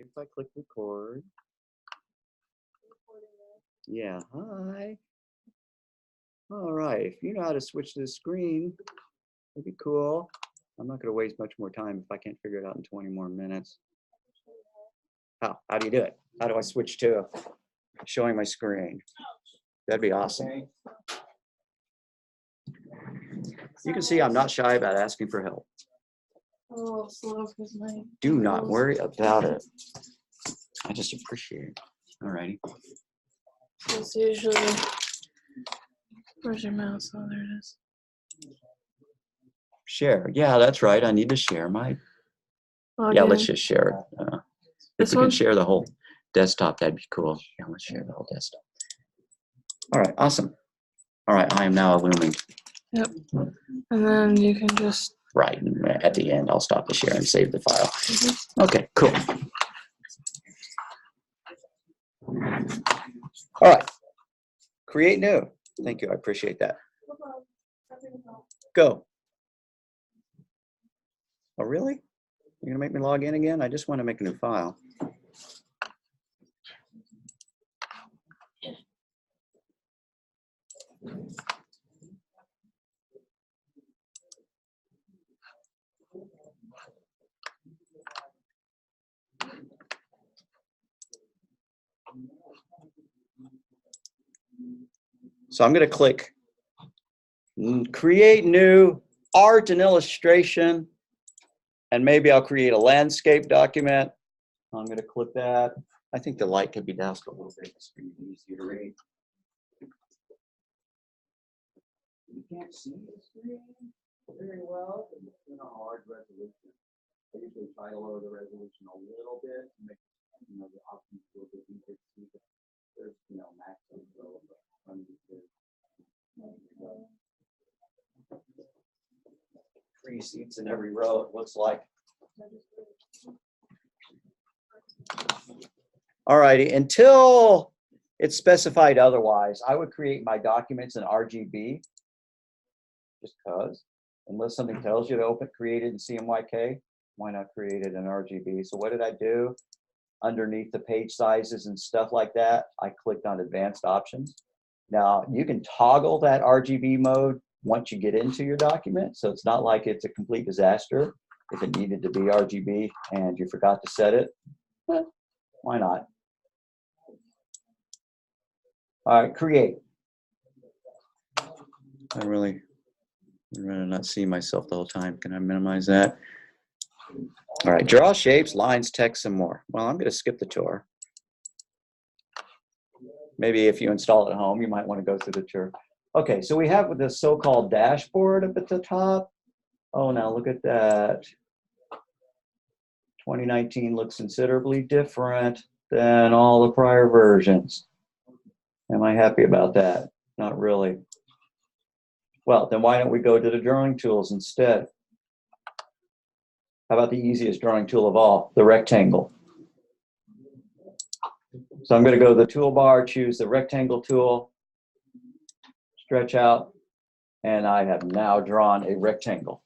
If I click record. Yeah, hi. All right, if you know how to switch to the screen, it'd be cool. I'm not going to waste much more time if I can't figure it out in 20 more minutes. How do you do it? How do I switch to showing my screen? That'd be awesome. You can see I'm not shy about asking for help. Do not worry about it. I just appreciate it. All righty. It's usually, where's your mouse? Oh, there it is. Share. Yeah, that's right. I need to share my. Yeah, let's just share it. If we can share the whole desktop, that'd be cool. Yeah, let's share the whole desktop. All right, awesome. All right, I am now illumined. Yep. And then you can just. Right, and at the end, I'll stop the share and save the file. Mm-hmm. Okay, cool. All right, create new. Thank you, I appreciate that. Go. Oh, really? You're gonna make me log in again? I just want to make a new file. So I'm going to click create new art and illustration, and maybe I'll create a landscape document. I'm going to click that. I think the light could be doused a little bit. It's easier to read. You can't see the screen very well, but it's in a hard resolution. I usually try to lower the resolution a little bit to make the options a little bit easier to see. There's maximum low. Three seats in every row, it looks like. All righty, until it's specified otherwise, I would create my documents in RGB, just because. Unless something tells you to create it in CMYK, why not create it in RGB? So what did I do? Underneath the page sizes and stuff like that, I clicked on advanced options. Now, you can toggle that RGB mode once you get into your document, so it's not like it's a complete disaster if it needed to be RGB and you forgot to set it. Why not? All right, create. I'd rather not see myself the whole time. Can I minimize that? All right, draw shapes, lines, text, and more. Well, I'm going to skip the tour. Maybe if you install it at home, you might want to go through the tour. Okay, so we have this so-called dashboard up at the top. Oh, now look at that. 2019 looks considerably different than all the prior versions. Am I happy about that? Not really. Well, then why don't we go to the drawing tools instead? How about the easiest drawing tool of all, the rectangle? So I'm going to go to the toolbar, choose the rectangle tool, stretch out, and I have now drawn a rectangle.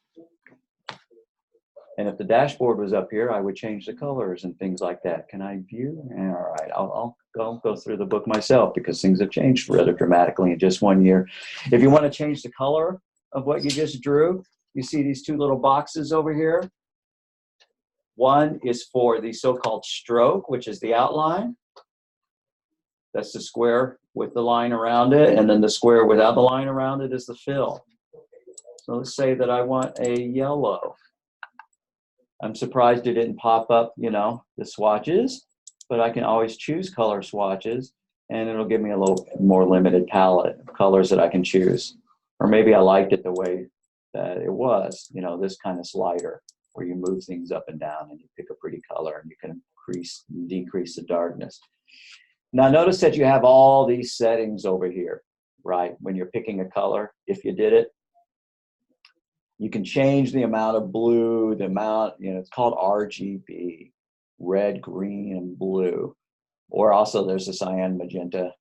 And if the dashboard was up here, I would change the colors and things like that. Can I view? All right, I'll go through the book myself because things have changed rather dramatically in just 1 year. If you want to change the color of what you just drew, you see these two little boxes over here. One is for the so-called stroke, which is the outline. That's the square with the line around it, and then the square without the line around it is the fill. So let's say that I want a yellow. I'm surprised it didn't pop up, the swatches, but I can always choose color swatches, and it'll give me a little more limited palette of colors that I can choose. Or maybe I liked it the way that it was, this kind of slider where you move things up and down and you pick a pretty color and you can increase and decrease the darkness. Now notice that you have all these settings over here, right? When you're picking a color, if you did it, you can change the amount of blue, the amount, it's called RGB, red, green, and blue. Or also there's the cyan, magenta,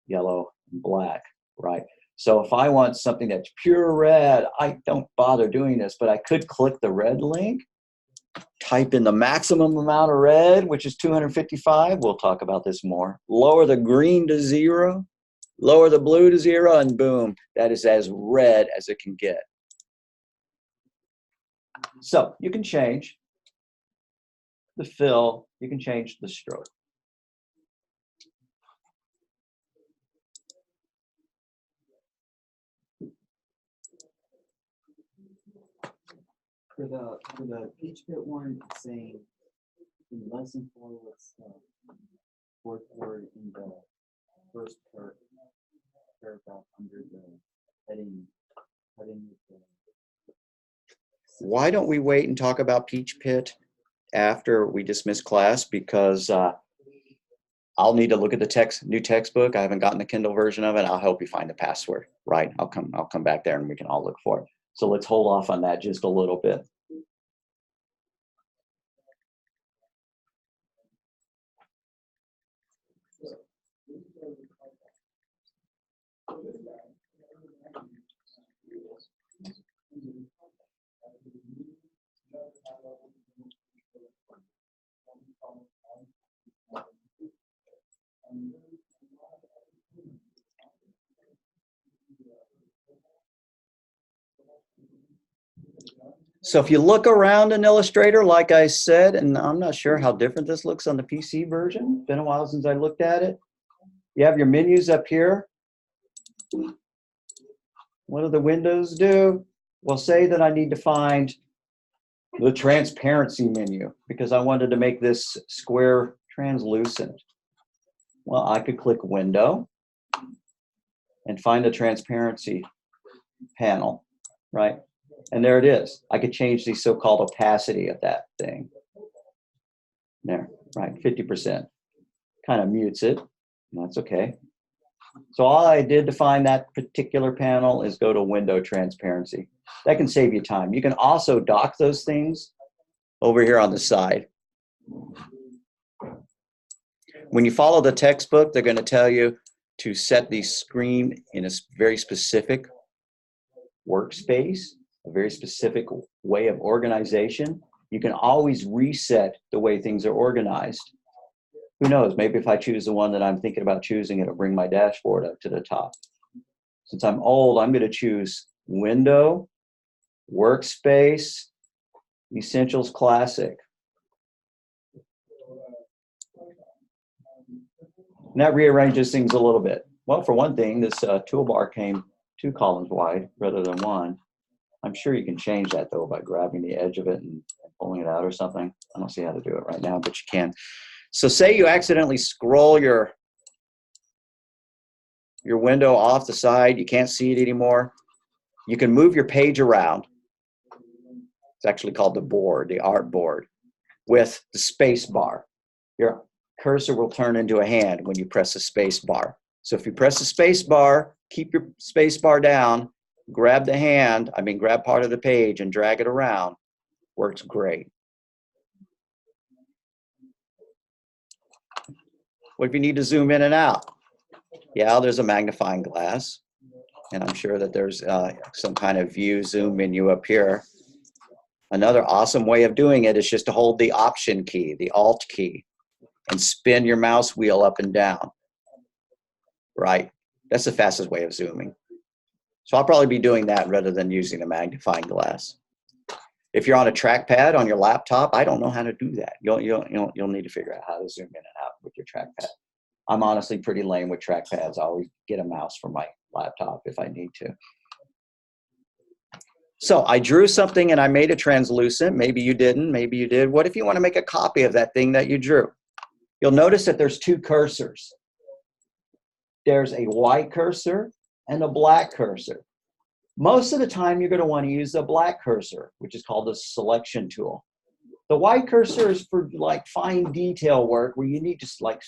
yellow, and black, right? So if I want something that's pure red, I don't bother doing this, but I could click the red link type in the maximum amount of red, which is 255. We'll talk about this more. Lower the green to 0, lower the blue to 0, and boom, that is as red as it can get. So you can change the fill, you can change the stroke. For the peach pit one, it's saying in lesson 4, what's the fourth word in the first paragraph under the heading with the. Why don't we wait and talk about Peach Pit after we dismiss class? Because I'll need to look at the new textbook. I haven't gotten the Kindle version of it. I'll help you find the password, right? I'll come back there and we can all look for it. So let's hold off on that just a little bit. So if you look around in Illustrator, like I said, and I'm not sure how different this looks on the PC version. Been a while since I looked at it. You have your menus up here. What do the windows do? Well, say that I need to find the transparency menu because I wanted to make this square translucent. Well, I could click Window and find the transparency panel, right? And there it is. I could change the so-called opacity of that thing. There, right, 50%. Kind of mutes it. That's okay. So all I did to find that particular panel is go to Window Transparency. That can save you time. You can also dock those things over here on the side. When you follow the textbook, they're going to tell you to set the screen in a very specific workspace, a very specific way of organization. You can always reset the way things are organized. Who knows, maybe if I choose the one that I'm thinking about choosing, it'll bring my dashboard up to the top. Since I'm old, I'm going to choose Window, Workspace, Essentials Classic. And that rearranges things a little bit. Well, for one thing, this toolbar came 2 columns wide rather than 1. I'm sure you can change that though by grabbing the edge of it and pulling it out or something. I don't see how to do it right now, but you can. So say you accidentally scroll your window off the side, you can't see it anymore. You can move your page around. It's actually called the board, the art board, with the space bar. Your cursor will turn into a hand when you press the space bar. So if you press the space bar, keep your space bar down, grab the hand, grab part of the page and drag it around, works great. What if you need to zoom in and out? Yeah, there's a magnifying glass, and I'm sure that there's some kind of view zoom menu up here. Another awesome way of doing it is just to hold the Option key, the Alt key, and spin your mouse wheel up and down. Right, that's the fastest way of zooming. So I'll probably be doing that rather than using a magnifying glass. If you're on a trackpad on your laptop, I don't know how to do that. You'll need to figure out how to zoom in and out with your trackpad. I'm honestly pretty lame with trackpads. I always get a mouse for my laptop if I need to. So I drew something and I made it translucent. Maybe you didn't, maybe you did. What if you want to make a copy of that thing that you drew? You'll notice that there's 2 cursors. There's a white cursor and a black cursor. Most of the time, you're going to want to use the black cursor, which is called the selection tool. The white cursor is for like fine detail work where you need to like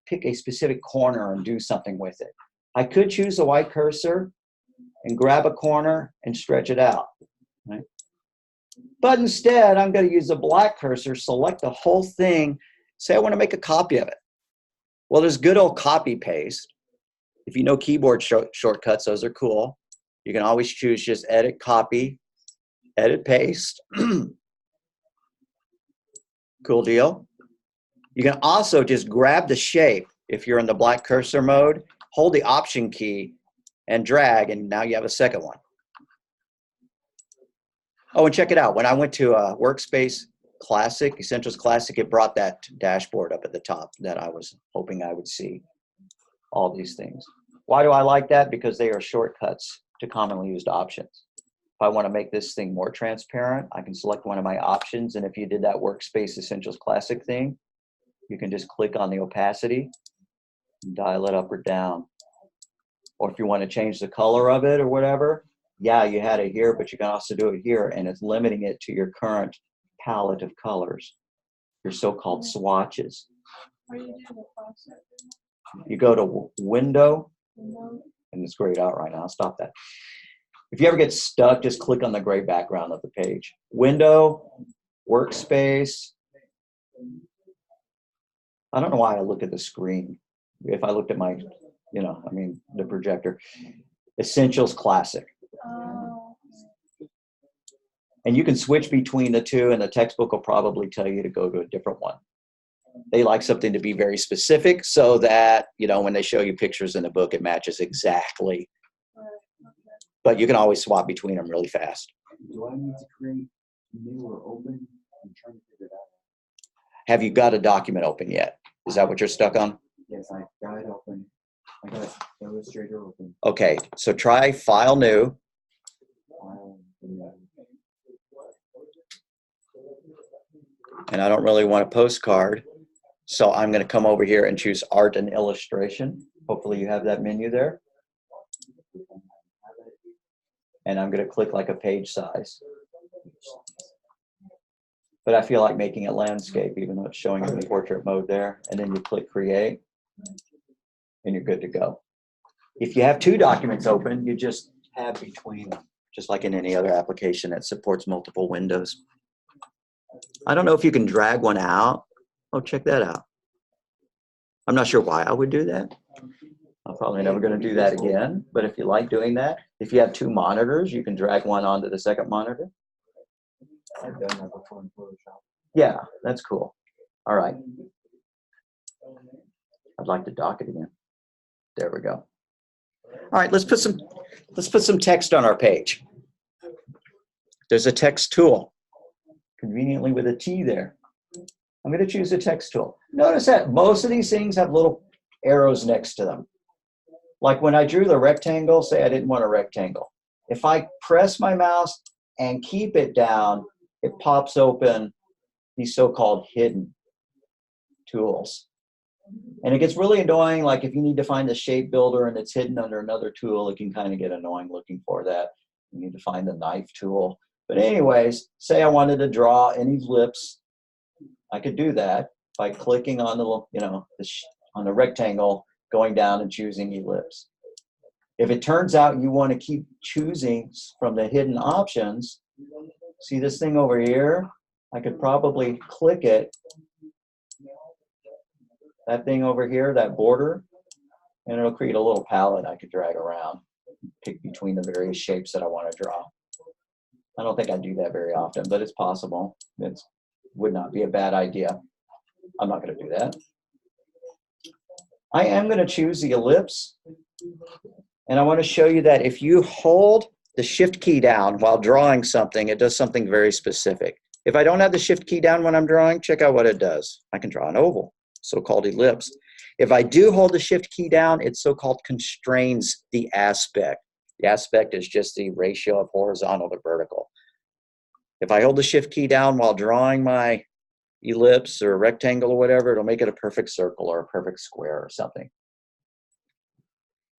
pick a specific corner and do something with it. I could choose the white cursor and grab a corner and stretch it out. Right? But instead, I'm going to use the black cursor, select the whole thing, say I want to make a copy of it. Well, there's good old copy paste. If you know keyboard shortcuts, those are cool. You can always choose just edit copy, edit paste. Cool deal. You can also just grab the shape if you're in the black cursor mode, hold the Option key and drag, and now you have a second one. Oh, and check it out. When I went to Workspace Classic, Essentials Classic, it brought that dashboard up at the top that I was hoping I would see all these things. Why do I like that? Because they are shortcuts to commonly used options. If I want to make this thing more transparent, I can select one of my options. And if you did that Workspace Essentials Classic thing, you can just click on the opacity and dial it up or down. Or if you want to change the color of it or whatever, yeah, you had it here, but you can also do it here, and it's limiting it to your current palette of colors, your so-called swatches. What do you do the process? You go to Window, No. and it's grayed out right now. I'll stop that. If you ever get stuck, just click on the gray background of the page. Window, Workspace. I don't know why I look at the screen. If I looked at my, the projector. Essentials Classic. Oh. And you can switch between the two, and the textbook will probably tell you to go to a different one. They like something to be very specific so that, when they show you pictures in the book, it matches exactly. Right. Okay. But you can always swap between them really fast. Do I need to create new or open? I'm trying to figure it out. Have you got a document open yet? Is that what you're stuck on? Yes, I got it open. I got Illustrator open. Okay, so try File New. Yeah. And I don't really want a postcard. So I'm going to come over here and choose Art and Illustration. Hopefully you have that menu there. And I'm going to click like a page size. But I feel like making it landscape, even though it's showing it in portrait mode there. And then you click Create, and you're good to go. If you have two documents open, you just tab between them, just like in any other application that supports multiple windows. I don't know if you can drag one out. Oh, check that out. I'm not sure why I would do that. I'm probably never going to do that again. But if you like doing that, if you have two monitors, you can drag one onto the second monitor. I've done that before in Photoshop. Yeah, that's cool. All right. I'd like to dock it again. There we go. All right, let's put some text on our page. There's a text tool, conveniently with a T there. I'm going to choose a text tool. Notice that most of these things have little arrows next to them. Like when I drew the rectangle, say I didn't want a rectangle. If I press my mouse and keep it down, it pops open these so-called hidden tools. And it gets really annoying, like if you need to find the shape builder and it's hidden under another tool, it can kind of get annoying looking for that. You need to find the knife tool. But anyways, say I wanted to draw an ellipse, I could do that by clicking on the, on the rectangle, going down and choosing ellipse. If it turns out you want to keep choosing from the hidden options, see this thing over here? I could probably click it. That thing over here, that border, and it'll create a little palette I could drag around, pick between the various shapes that I want to draw. I don't think I do that very often, but it's possible. It would not be a bad idea. I'm not going to do that. I am going to choose the ellipse, and I want to show you that if you hold the Shift key down while drawing something, it does something very specific. If I don't have the Shift key down when I'm drawing, check out what it does. I can draw an oval, so-called ellipse. If I do hold the Shift key down, it so-called constrains the aspect. The aspect is just the ratio of horizontal to vertical. If I hold the Shift key down while drawing my ellipse or rectangle or whatever, it'll make it a perfect circle or a perfect square or something.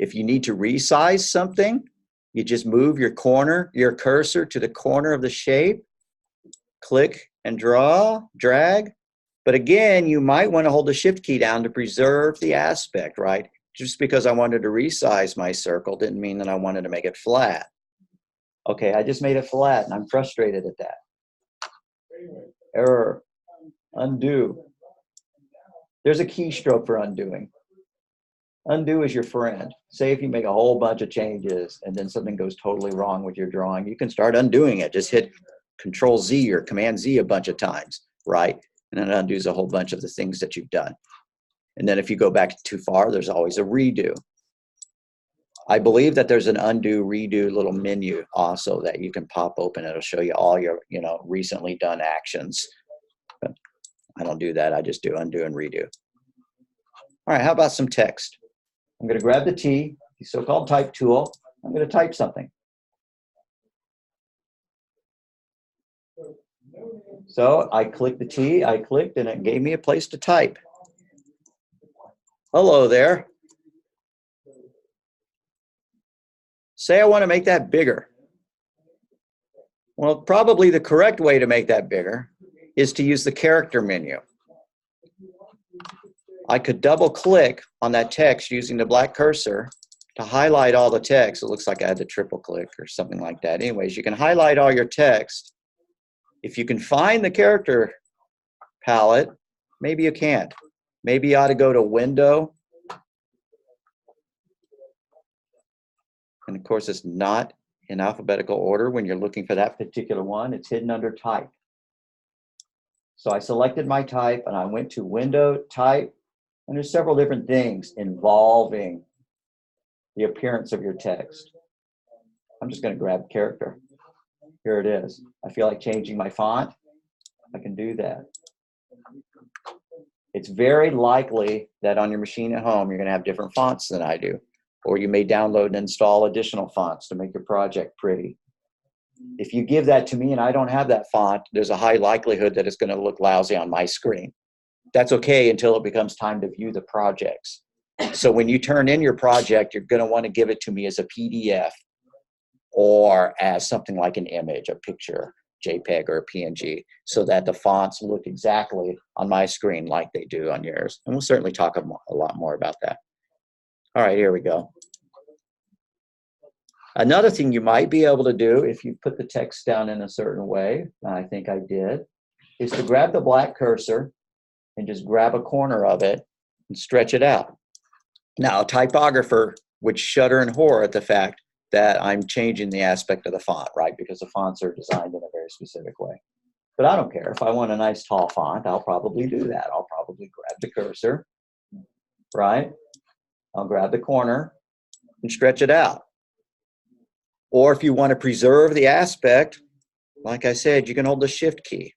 If you need to resize something, you just move your cursor to the corner of the shape, click and drag. But again, you might want to hold the Shift key down to preserve the aspect, right? Just because I wanted to resize my circle didn't mean that I wanted to make it flat. Okay, I just made it flat and I'm frustrated at that. Error. Undo. There's a keystroke for undoing. Undo is your friend. Say if you make a whole bunch of changes and then something goes totally wrong with your drawing, you can start undoing it. Just hit Control Z or Command Z a bunch of times, right? And then it undoes a whole bunch of the things that you've done. And then if you go back too far, there's always a redo. I believe that there's an undo, redo little menu also that you can pop open. It'll show you all your, recently done actions. But I don't do that. I just do undo and redo. All right, how about some text? I'm going to grab the T, the so-called type tool. I'm going to type something. So I clicked the T, I clicked, and it gave me a place to type. Hello there. Say I want to make that bigger. Well, probably the correct way to make that bigger is to use the character menu. I could double click on that text using the black cursor to highlight all the text. It looks like I had to triple click or something like that. Anyways, you can highlight all your text. If you can find the character palette, maybe you can't. Maybe you ought to go to Window. And of course, it's not in alphabetical order when you're looking for that particular one. It's hidden under Type. So I selected my type and I went to Window, Type, and there's several different things involving the appearance of your text. I'm just going to grab character. Here it is. I feel like changing my font. I can do that. It's very likely that on your machine at home, you're going to have different fonts than I do. Or you may download and install additional fonts to make your project pretty. If you give that to me and I don't have that font, there's a high likelihood that it's going to look lousy on my screen. That's okay until it becomes time to view the projects. So when you turn in your project, you're going to want to give it to me as a PDF or as something like an image, a picture, JPEG or a PNG, so that the fonts look exactly on my screen like they do on yours. And we'll certainly talk a lot more about that. All right, here we go. Another thing you might be able to do if you put the text down in a certain way, and I think I did, is to grab the black cursor and just grab a corner of it and stretch it out. Now, a typographer would shudder in horror at the fact that I'm changing the aspect of the font, right? Because the fonts are designed in a very specific way. But I don't care. If I want a nice tall font, I'll probably do that. I'll probably grab the cursor, right? I'll grab the corner and stretch it out. Or if you want to preserve the aspect, like I said, you can hold the Shift key.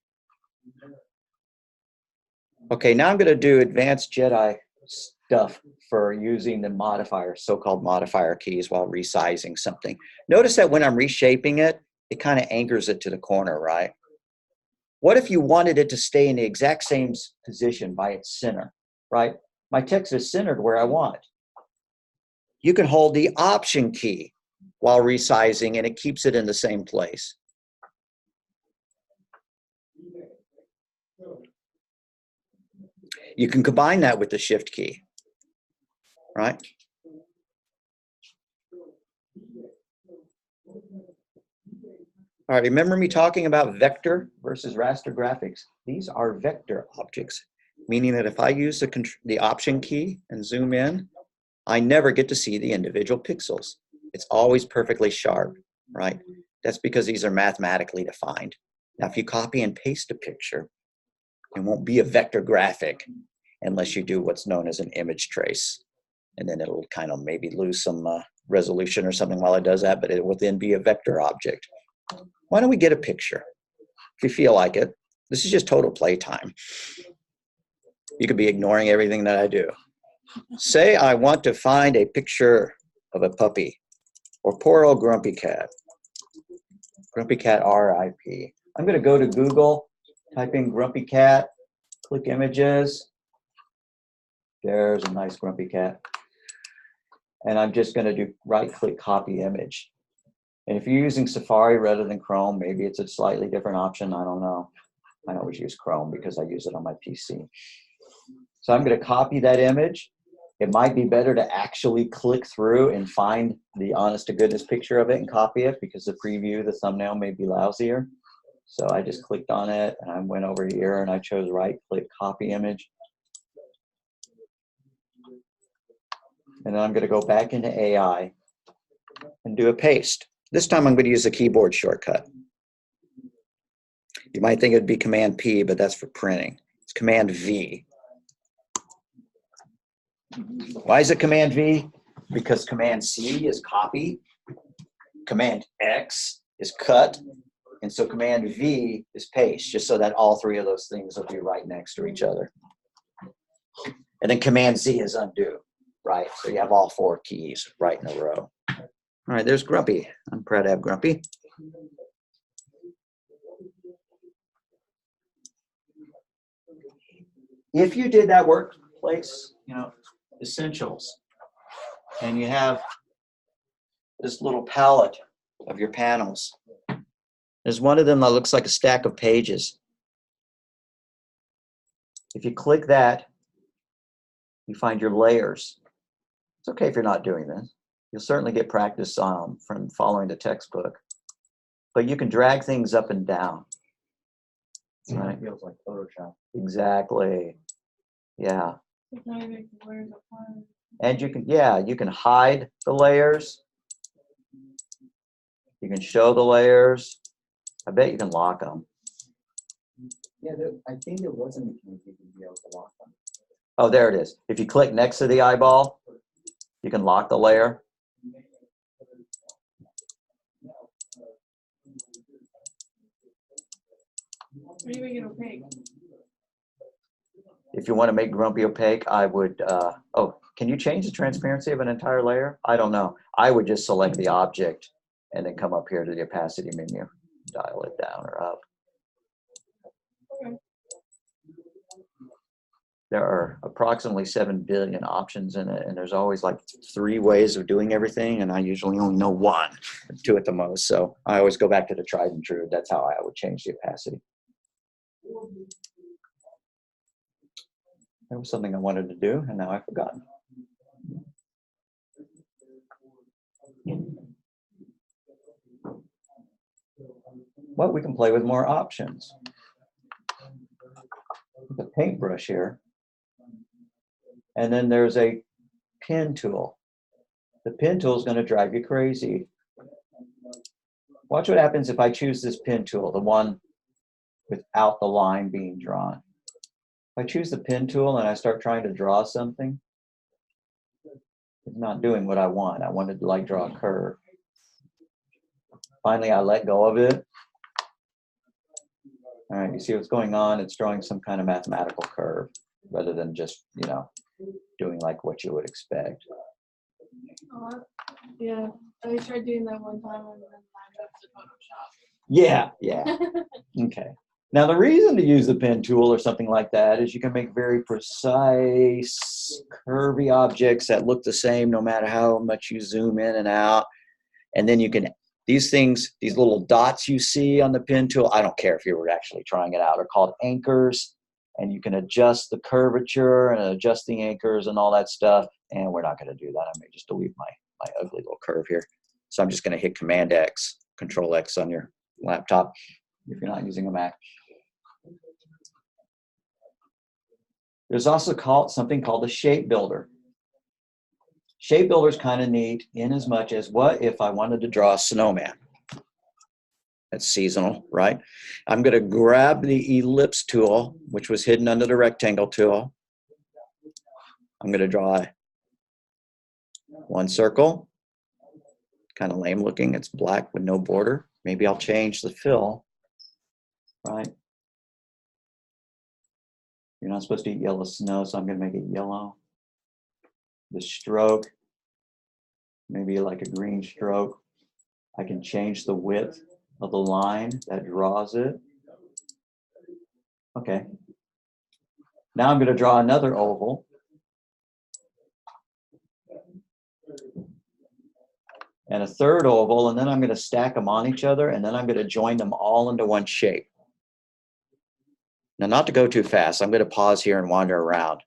Okay, now I'm going to do advanced Jedi stuff for using the modifier, so-called modifier keys while resizing something. Notice that when I'm reshaping it, it kind of anchors it to the corner, right? What if you wanted it to stay in the exact same position by its center, right? My text is centered where I want. You can hold the Option key while resizing and it keeps it in the same place. You can combine that with the Shift key, right? All right, remember me talking about vector versus raster graphics? These are vector objects, meaning that if I use the Option key and zoom in, I never get to see the individual pixels. It's always perfectly sharp, right? That's because these are mathematically defined. Now, if you copy and paste a picture, it won't be a vector graphic unless you do what's known as an image trace. And then it'll kind of maybe lose some resolution or something while it does that, but it will then be a vector object. Why don't we get a picture? If you feel like it. This is just total playtime. You could be ignoring everything that I do. Say I want to find a picture of a puppy or poor old Grumpy Cat. Grumpy Cat RIP. I'm going to go to Google, type in Grumpy Cat, click images. There's a nice Grumpy Cat. And I'm just going to do right-click copy image. And if you're using Safari rather than Chrome, maybe it's a slightly different option. I don't know. I always use Chrome because I use it on my PC. So I'm going to copy that image. It might be better to actually click through and find the honest-to-goodness picture of it and copy it because the preview, the thumbnail may be lousier. So I just clicked on it and I went over here and I chose right-click copy image. And then I'm going to go back into AI and do a paste. This time I'm going to use a keyboard shortcut. You might think it'd be Command P, but that's for printing. It's Command V. Why is it Command V? Because Command C is copy, Command X is cut, and so Command V is paste, just so that all three of those things will be right next to each other. And then Command Z is undo, right? So you have all four keys right in a row. All right, there's Grumpy. I'm proud to have Grumpy. If you did that workplace, essentials, and you have this little palette of your panels, there's one of them that looks like a stack of pages. If you click that, you find your layers. It's okay if you're not doing this. You'll certainly get practice from following the textbook. But you can drag things up and down. Right? It feels like Photoshop. Exactly. Yeah. It's not even the layers apart. And you can hide the layers. You can show the layers. I bet you can lock them. Yeah, I think there was a mechanic you could be able to lock them. Oh, there it is. If you click next to the eyeball, you can lock the layer. Or you make it opaque. If you want to make Grumpy opaque, I would, can you change the transparency of an entire layer? I don't know. I would just select the object and then come up here to the opacity menu, dial it down or up. Okay. There are approximately 7 billion options in it, and there's always like 3 ways of doing everything, and I usually only know 1, 2 at the most. So I always go back to the tried and true. That's how I would change the opacity. That was something I wanted to do, and now I've forgotten. Well, we can play with more options. The paintbrush here. And then there's a pen tool. The pen tool is going to drive you crazy. Watch what happens if I choose this pen tool, the one without the line being drawn. If I choose the pen tool and I start trying to draw something, it's not doing what I want. I wanted to like draw a curve. Finally, I let go of it. All right, you see what's going on? It's drawing some kind of mathematical curve rather than just, doing like what you would expect. Yeah, I tried doing that one time and then I moved to Photoshop. Yeah. Okay. Now, the reason to use the pen tool or something like that is you can make very precise, curvy objects that look the same no matter how much you zoom in and out. And then you can, these things, these little dots you see on the pen tool, I don't care if you were actually trying it out, are called anchors. And you can adjust the curvature and adjust the anchors and all that stuff. And we're not going to do that. I may just delete my ugly little curve here. So I'm just going to hit Command X, Control X on your laptop if you're not using a Mac. There's also something called a shape builder. Shape builder is kind of neat in as much as what if I wanted to draw a snowman? That's seasonal, right? I'm going to grab the ellipse tool, which was hidden under the rectangle tool. I'm going to draw one circle. Kind of lame looking. It's black with no border. Maybe I'll change the fill, right? You're not supposed to eat yellow snow, so I'm going to make it yellow. The stroke, maybe like a green stroke. I can change the width of the line that draws it. Okay. Now I'm going to draw another oval. And a third oval, and then I'm going to stack them on each other, and then I'm going to join them all into one shape. Now, not to go too fast, I'm going to pause here and wander around.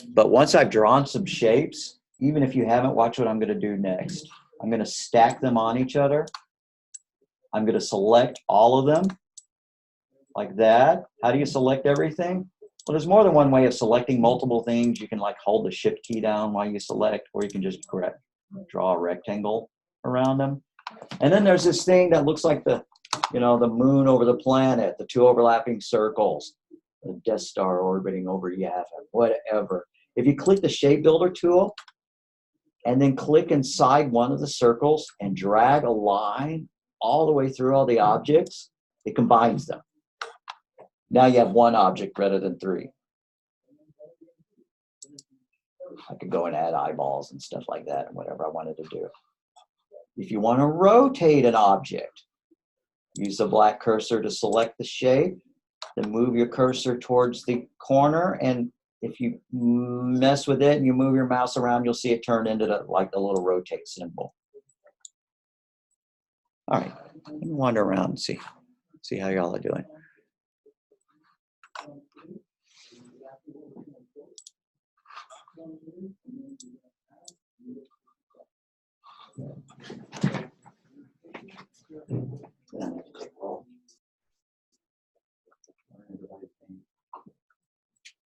But once I've drawn some shapes, even if you haven't, watch what I'm going to do next. I'm going to stack them on each other. I'm going to select all of them like that. How do you select everything? Well, there's more than one way of selecting multiple things. You can like hold the shift key down while you select, or you can just draw a rectangle around them. And then there's this thing that looks like the moon over the planet, the 2 overlapping circles. a Death Star orbiting over Yavin, whatever. If you click the shape builder tool and then click inside one of the circles and drag a line all the way through all the objects, it combines them. Now you have one object rather than three. I could go and add eyeballs and stuff like that and whatever I wanted to do. If you want to rotate an object, use the black cursor to select the shape, then move your cursor towards the corner, and if you mess with it and you move your mouse around, you'll see it turn into like the little rotate symbol. All right, let me wander around and see how y'all are doing.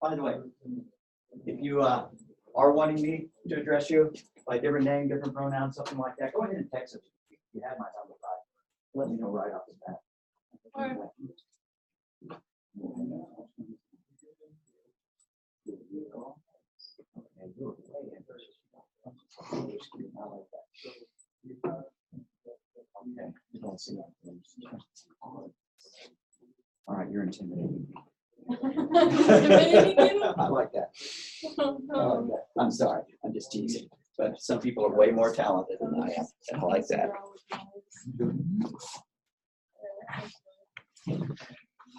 By the way, if you are wanting me to address you by different name, different pronouns, something like that, go ahead and text it. You have my number, right? Let me know right off the bat. All right, you're intimidating. I like that. I'm sorry, I'm just teasing. But some people are way more talented than I am. And I like that.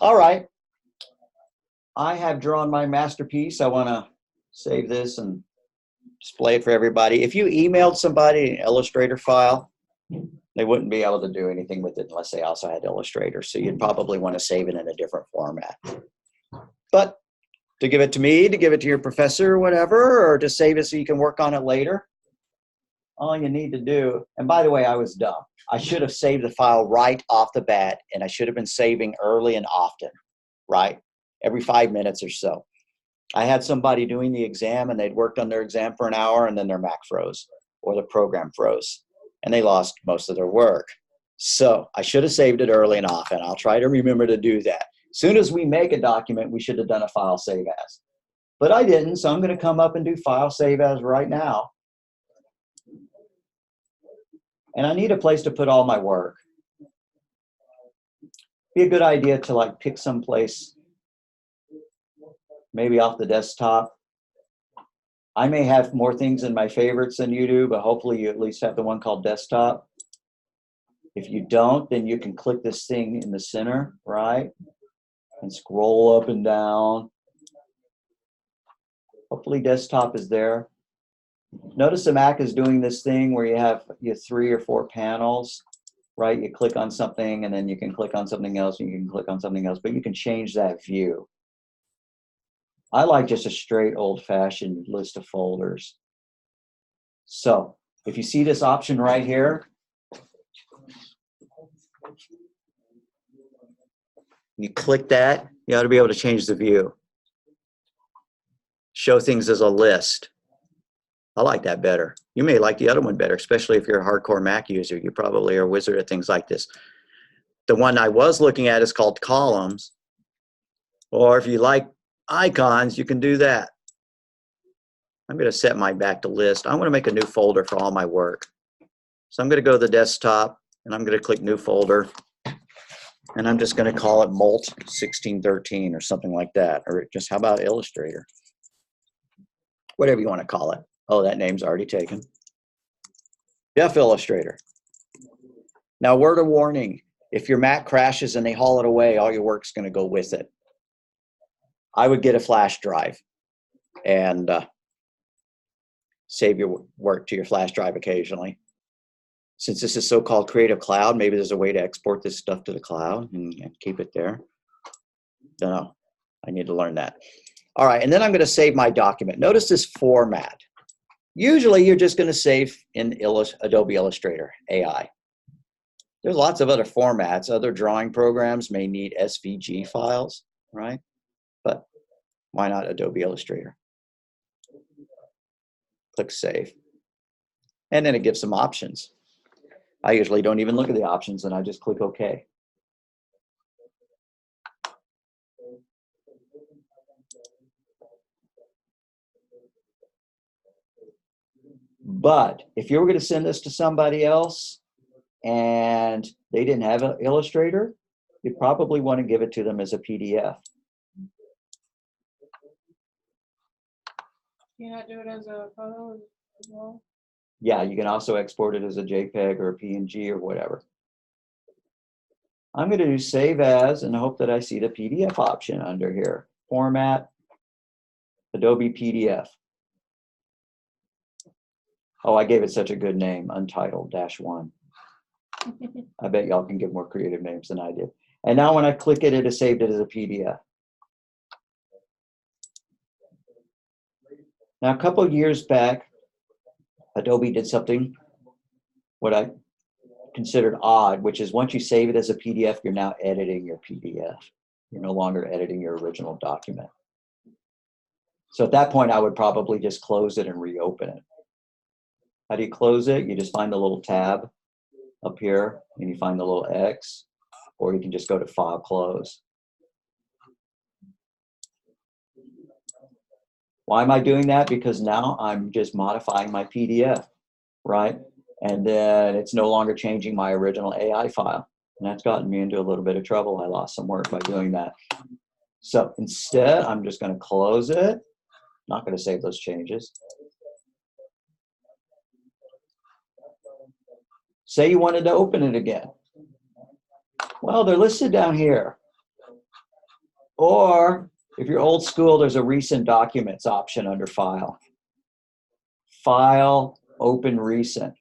All right. I have drawn my masterpiece. I want to save this and display it for everybody. If you emailed somebody an Illustrator file, they wouldn't be able to do anything with it unless they also had Illustrator. So you'd probably want to save it in a different format. But to give it to me, to give it to your professor or whatever, or to save it so you can work on it later, all you need to do, and by the way, I was dumb. I should have saved the file right off the bat, and I should have been saving early and often, right? Every 5 minutes or so. I had somebody doing the exam, and they'd worked on their exam for an hour, and then their Mac froze, or the program froze, and they lost most of their work. So I should have saved it early and often. I'll try to remember to do that. As soon as we make a document, we should have done a file save as. But I didn't, so I'm going to come up and do file save as right now. And I need a place to put all my work. Be a good idea to like pick some place, maybe off the desktop. I may have more things in my favorites than you do, but hopefully you at least have the one called desktop. If you don't, then you can click this thing in the center, right? And scroll up and down. Hopefully desktop is there. Notice the Mac is doing this thing where you have your 3 or 4 panels, right? You click on something and then you can click on something else and you can click on something else, but you can change that view. I like just a straight old-fashioned list of folders. So if you see this option right here, you click that, you ought to be able to change the view. Show things as a list. I like that better. You may like the other one better, especially if you're a hardcore Mac user. You probably are a wizard at things like this. The one I was looking at is called columns. Or if you like icons, you can do that. I'm going to set mine back to list. I want to make a new folder for all my work. So I'm going to go to the desktop and I'm going to click new folder. And I'm just going to call it MULT1613 or something like that. Or just how about Illustrator? Whatever you want to call it. Oh, that name's already taken. Def Illustrator. Now, word of warning, if your Mac crashes and they haul it away, all your work's going to go with it. I would get a flash drive and save your work to your flash drive occasionally. Since this is so-called Creative Cloud, maybe there's a way to export this stuff to the cloud and keep it there. Don't know. I need to learn that. All right, and then I'm going to save my document. Notice this format. Usually, you're just going to save in Adobe Illustrator, AI. There's lots of other formats. Other drawing programs may need SVG files, right? But why not Adobe Illustrator? Click Save. And then it gives some options. I usually don't even look at the options, and I just click OK. But if you were going to send this to somebody else and they didn't have an Illustrator, you'd probably want to give it to them as a PDF. Can you not do it as a photo as well? Yeah, you can also export it as a JPEG or a PNG or whatever. I'm going to do save as and hope that I see the PDF option under here. Format, Adobe PDF. Oh, I gave it such a good name, Untitled-1. I bet y'all can give more creative names than I did. And now when I click it, it has saved it as a PDF. Now, a couple of years back, Adobe did something what I considered odd, which is once you save it as a PDF, you're now editing your PDF. You're no longer editing your original document. So at that point, I would probably just close it and reopen it. How do you close it? You just find the little tab up here and you find the little X, or you can just go to File, Close. Why am I doing that? Because now I'm just modifying my PDF, right? And then it's no longer changing my original AI file. And that's gotten me into a little bit of trouble. I lost some work by doing that. So instead, I'm just going to close it. Not going to save those changes. Say you wanted to open it again. Well, they're listed down here. Or if you're old school, there's a recent documents option under File. File, Open Recent.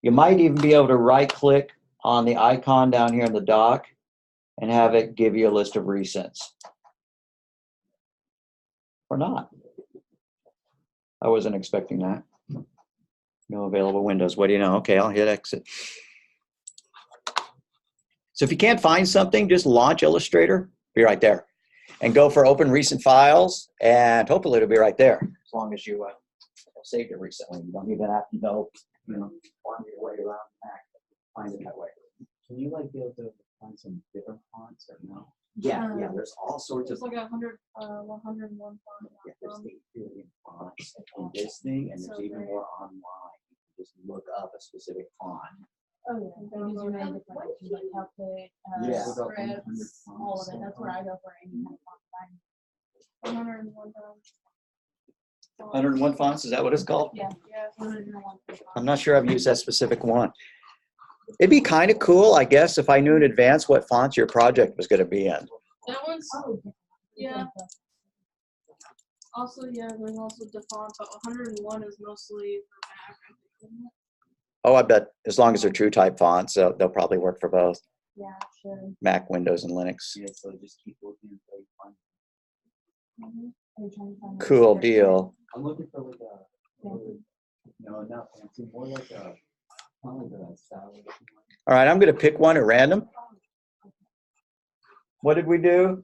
You might even be able to right-click on the icon down here in the dock and have it give you a list of recents. Or not. I wasn't expecting that. No available windows. What do you know? Okay, I'll hit exit. So if you can't find something, just launch Illustrator. Be right there. And go for Open Recent Files, and hopefully it'll be right there. As long as you saved it recently. You don't even have to know, find your way around the Mac. Find it that way. Can you like be able to find some different fonts or no? Yeah, there's all sorts of. It's like 101 font. Yeah, there's 8 billion fonts in this thing, and there's even more online. You just look up a specific font. Oh yeah, because you made different options like calculate, Yeah. spreads, all of it. That's where I go for any kind of font find. 101 fonts. 101 fonts, is that what it's called? Yeah, Yeah. 101. I'm not sure I've used that specific one. It'd be kind of cool, I guess, if I knew in advance what fonts your project was going to be in. That one's, Oh, yeah. Also, yeah, there's also the font, but 101 is mostly for Mac, I think, isn't it? Oh, I bet as long as they're true type fonts, they'll probably work for both Yeah, sure. Mac, Windows, and Linux. Yeah, so just keep looking until you find it. Are you trying to find the Cool character? deal. I'm looking for like a, Fancy. no, not fancy, more like a, kind of like a style. All right, I'm going to pick one at random. What did we do?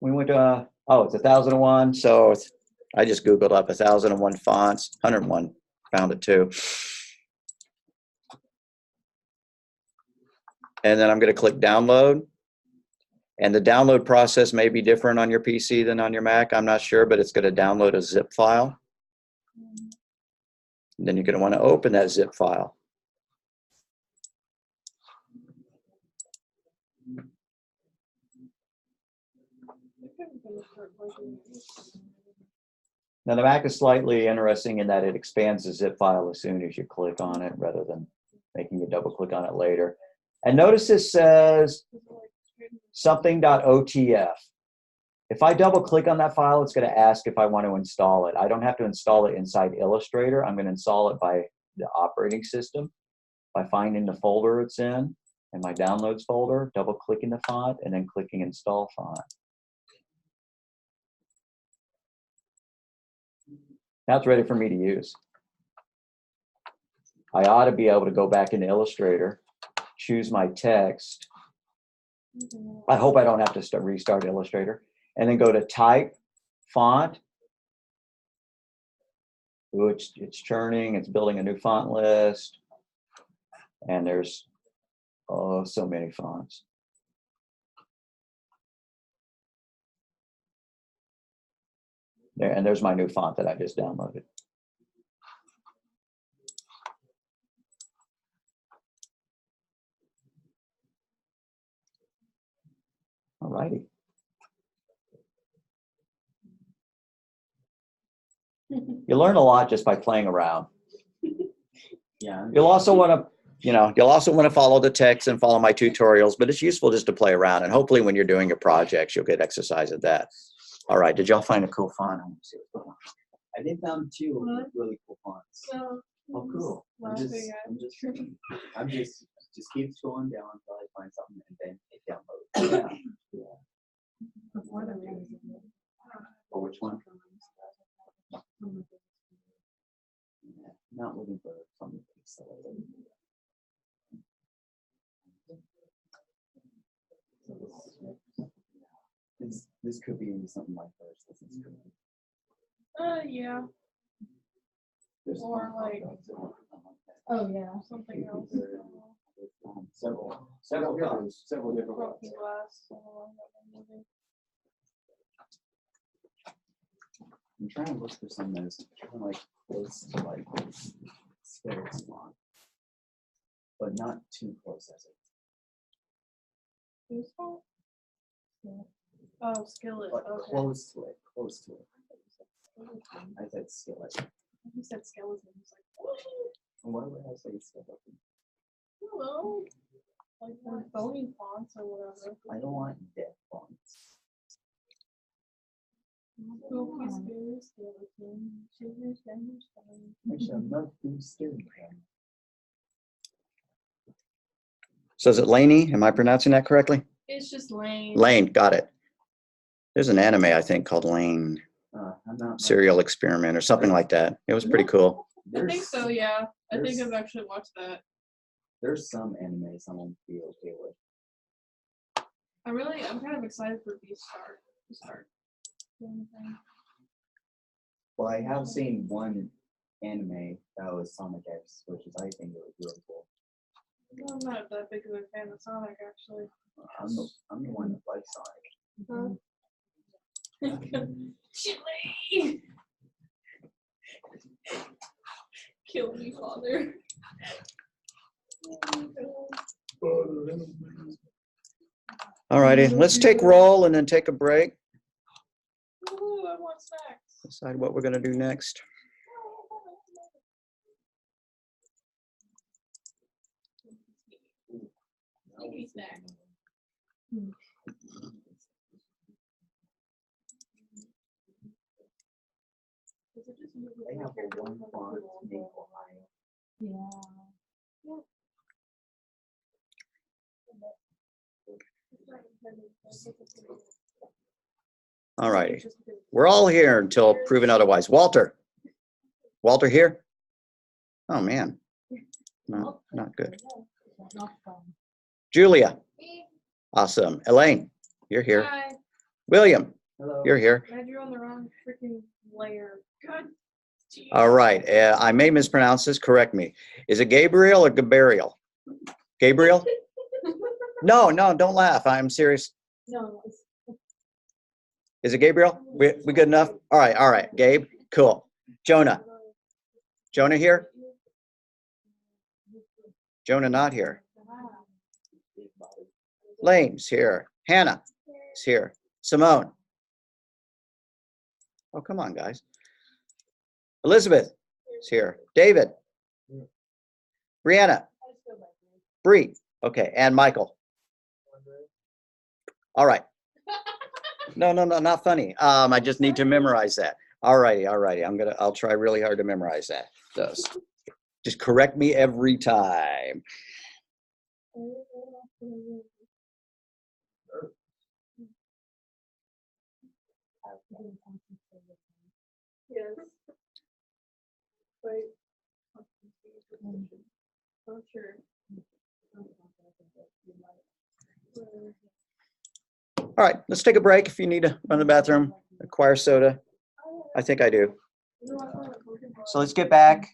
We went to, oh, it's 1001. So I just Googled up 1001 fonts, 101, found it too. And then I'm going to click download. And the download process may be different on your PC than on your Mac. I'm not sure, but it's going to download a zip file. And then you're going to want to open that zip file. Now the Mac is slightly interesting in that it expands the zip file as soon as you click on it rather than making you double click on it later. And notice this says something.otf. If I double click on that file, it's going to ask if I want to install it. I don't have to install it inside Illustrator. I'm going to install it by the operating system, by finding the folder it's in my downloads folder, double clicking the font, and then clicking install font. Now it's ready for me to use. I ought to be able to go back into Illustrator, choose my text. I hope I don't have to restart Illustrator. And then go to Type, Font. Ooh, it's churning, it's building a new font list. And there's, oh, so many fonts. There, and there's my new font that I just downloaded. All righty. You learn a lot just by playing around. Yeah. You'll also want to, you'll also want to follow the text and follow my tutorials, but it's useful just to play around. And hopefully when you're doing your projects, you'll get exercise at that. All right. Did y'all find a cool font? I want to see what's going on. I did found two What? really cool fonts. So, Oh, cool. laughing I'm just keep scrolling down until I find something and then hit download. Yeah. Before the rain. For which one? Yeah, not looking for something accelerated. This could be something like first. This is good. yeah, There's Or fun like- photos that are like that. Oh, yeah. something else. Several different Broken ones. glass. Movie. I'm trying to look for some that's kind of like close to like Spirit Salon, but not too close as it. Whose fault? Oh, skillet. But Okay. close to it. Close to it. I said skillet. He said skeleton. He's like, what? And why would I say skillet? Hello. Like the bony fonts or whatever. I don't want dead fonts. Spooky scary skeleton. Shivers down your spine. I shall not do skin. So is it Laney? Am I pronouncing that correctly? It's just lame. Lane, got it. There's an anime, I think, called Lane I'm not. Serial Experiment or something like that. It was pretty cool. I think so, yeah. I think there's- I've actually watched that. There's some animes I won't be okay with. I'm kind of excited for Beastar to start doing things. Well, I have seen one anime that was Sonic X, which is I think it was really cool. I'm not that big of a fan of Sonic, actually. I'm the one that likes Sonic. Chili! Kill me, father. All righty, let's take roll and then take a break. Ooh, I want snacks. Decide what we're going to do next. Sneaky snack. Is it just you? They have a one font maple eye. Yeah. All righty. We're all here until proven otherwise. Walter. Walter here? Oh, man. Not good. Julia. Awesome. Elaine, you're here. Hi. William, Hello. you're here. I drew on the wrong freaking layer. God. Geez. All right. I may mispronounce this. Correct me. Is it Gabriel or Gabriel? Gabriel? No, don't laugh. I'm serious. No, Is it Gabriel? We good enough? All right. Gabe, cool. Jonah. Jonah here? Jonah not here. Lane's here. Hannah is here. Simone. Oh, come on, guys. Elizabeth is here. David. Brianna. Bree. Okay, and Michael. All right. No, not funny. I just need to memorize that. All righty. I'll try really hard to memorize that. Just correct me every time. Yes. Wait. Oh, sure. All right, let's take a break. If you need to run to the bathroom, acquire soda. I think I do. So let's get back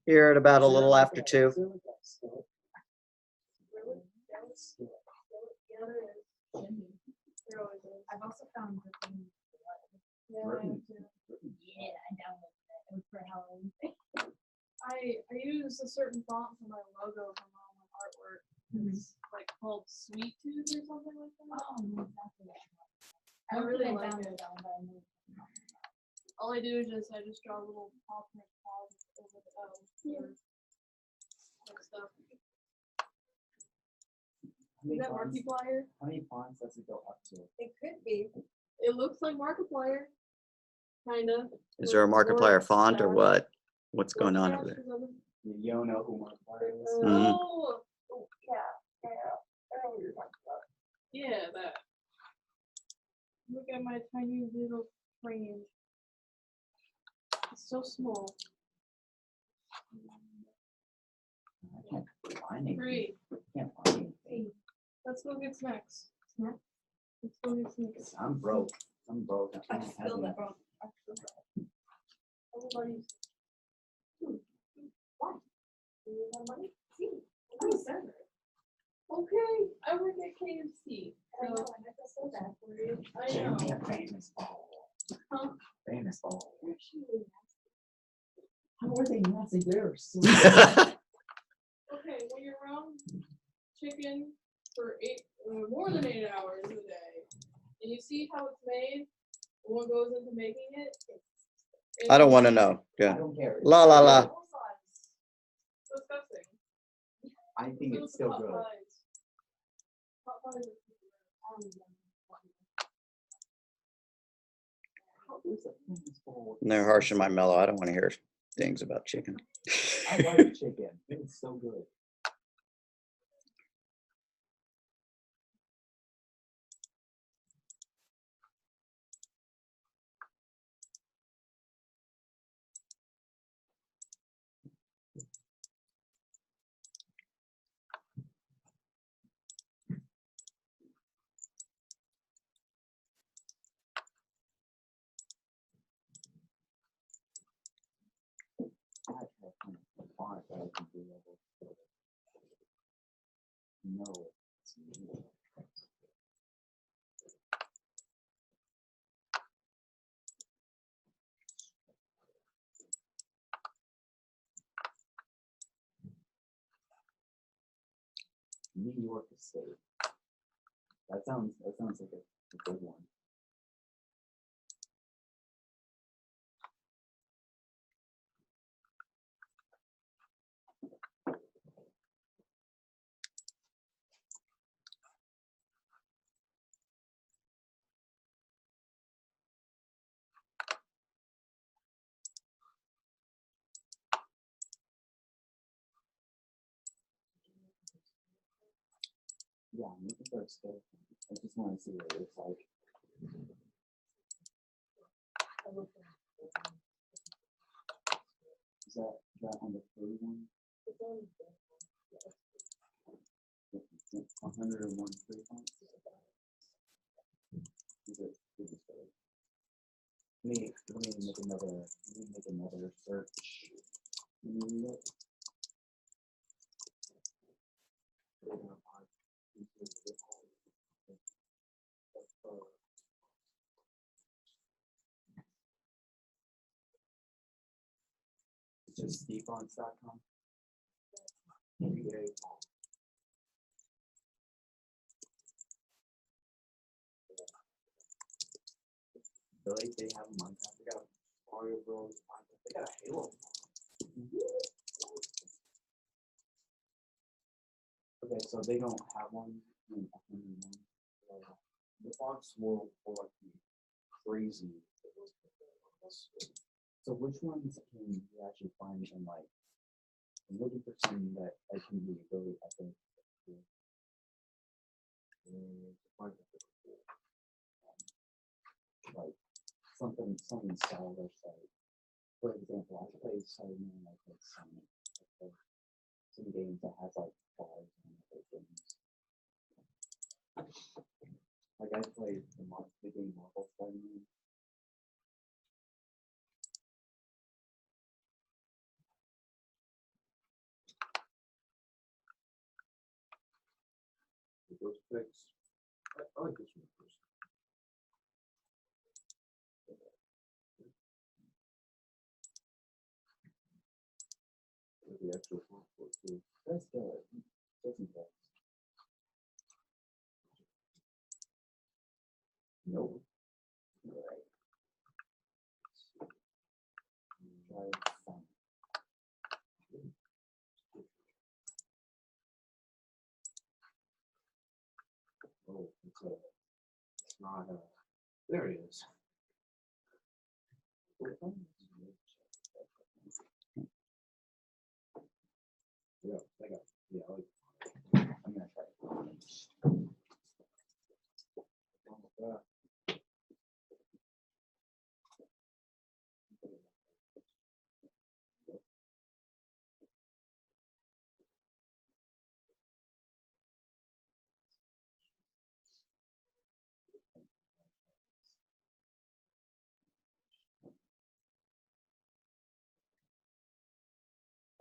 here at about a little after 2. I've also found the thing. Yeah, I am too. Yeah, I downloaded it. It was for Halloween. I use a certain font for my logo for my own artwork. It's like called Sweet Tooth or something like that. Oh, no, exactly. I don't really think like found it. Though, but I knew. All I do is I just draw little paw print paws over the or stuff. Is that Markiplier? How many fonts does it go up to? It could be. It looks like Markiplier. Kinda. Is there a Markiplier font or what? What's going on over there? You don't know who Markiplier is? Mhm. Oh, yeah. I know what you're talking about. Yeah, that. Look at my tiny little frame. It's so small. I can't find anything. Great. I can't find anything. Let's go get snacks. Let's go get snacks. I'm broke. I'm broke. I feel that, bro. Everybody's. Why? Do you have money? See, I'm a server. Okay, I work at KFC. I know, I never said that for you. I know. Give me a famous ball. Huh? Famous ball. Actually, How are they nasty? They're so okay, when you're around chicken for more than 8 hours a day, and you see how it's made, and what goes into making it. I don't want to know. I Yeah. don't care. La la la. Disgusting. I think So it's still hot good. pies. Hot pies are How is a famous ball? And they're harsh in my mellow. I don't want to hear things about chicken. I like chicken. It's so good. I have kind of a font that I can do level. No, it's me. New York State. That sounds like a good one. Yeah, I'm looking for a state. I just want to see what it looks like. Is that on the third one? 101 free fonts? Is it? Let me make another search. Look. It's just stevefonts.com. Really? They have Minecraft. They got Mario Bros. Minecraft. They got a Halo. Okay, so they don't have one in F1. The fonts were like crazy. So which ones can you actually find in like? I'm looking for something that can be really epic. Like something stylish. Like, for example, I play Spider-Man like Sonic. Some games that has like bars and other things. Like I played the game Marvel Spider-Man. Those picks. I like this one first. with the extra font for it too. That's good. Doesn't that? Nope. Right. Try font. Oh, it's not there it is. Yeah, I got, yeah, I like, I'm gonna try it.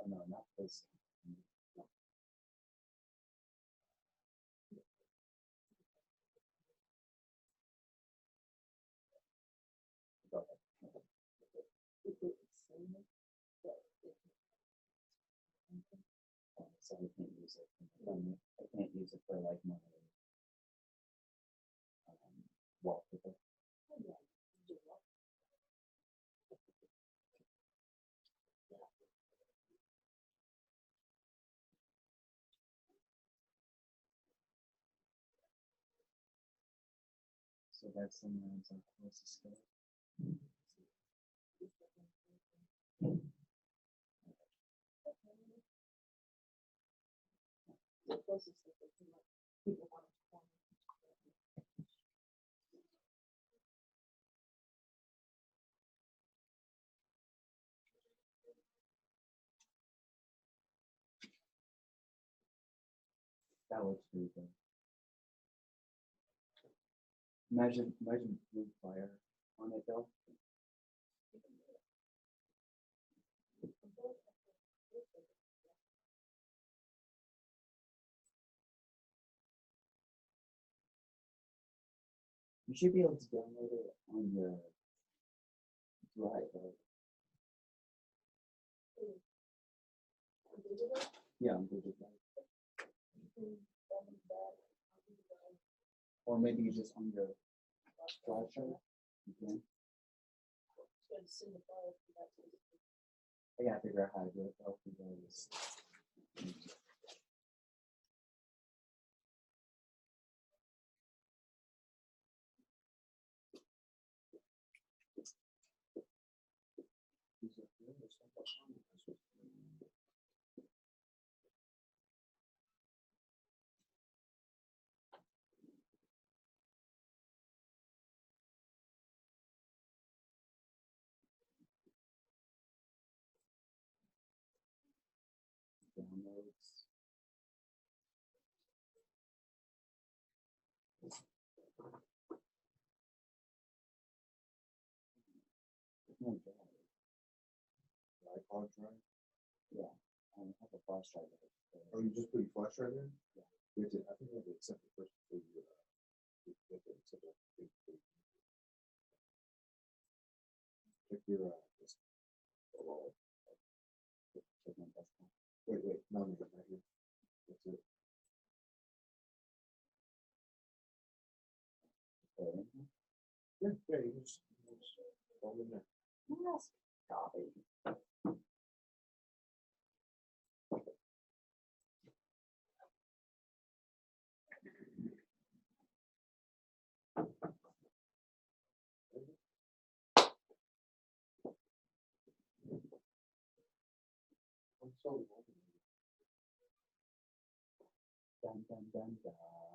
Oh, no, not this. Go ahead. So I can't use it. I can't use it for like my wallpaper. So that's sometimes I'm close to scale. That looks pretty good. Imagine blue fire on it though. You should be able to download it on your drive. Right? Yeah, on Google Drive. Or maybe you just on your flash drive. You can. I gotta figure out how to do it though. Because downloads. No drive. iCloud drive? Yeah, I have a flash drive. Oh, you just put your flash drive in? Yeah. You have to, I think you have to accept it first before you have to accept it. Check your just wallet. Check my desktop. Wait, no, not here. That's it. Yeah, you just fall in there. Yes, copy. I'm so lonely. Dun, dun, dun, dun.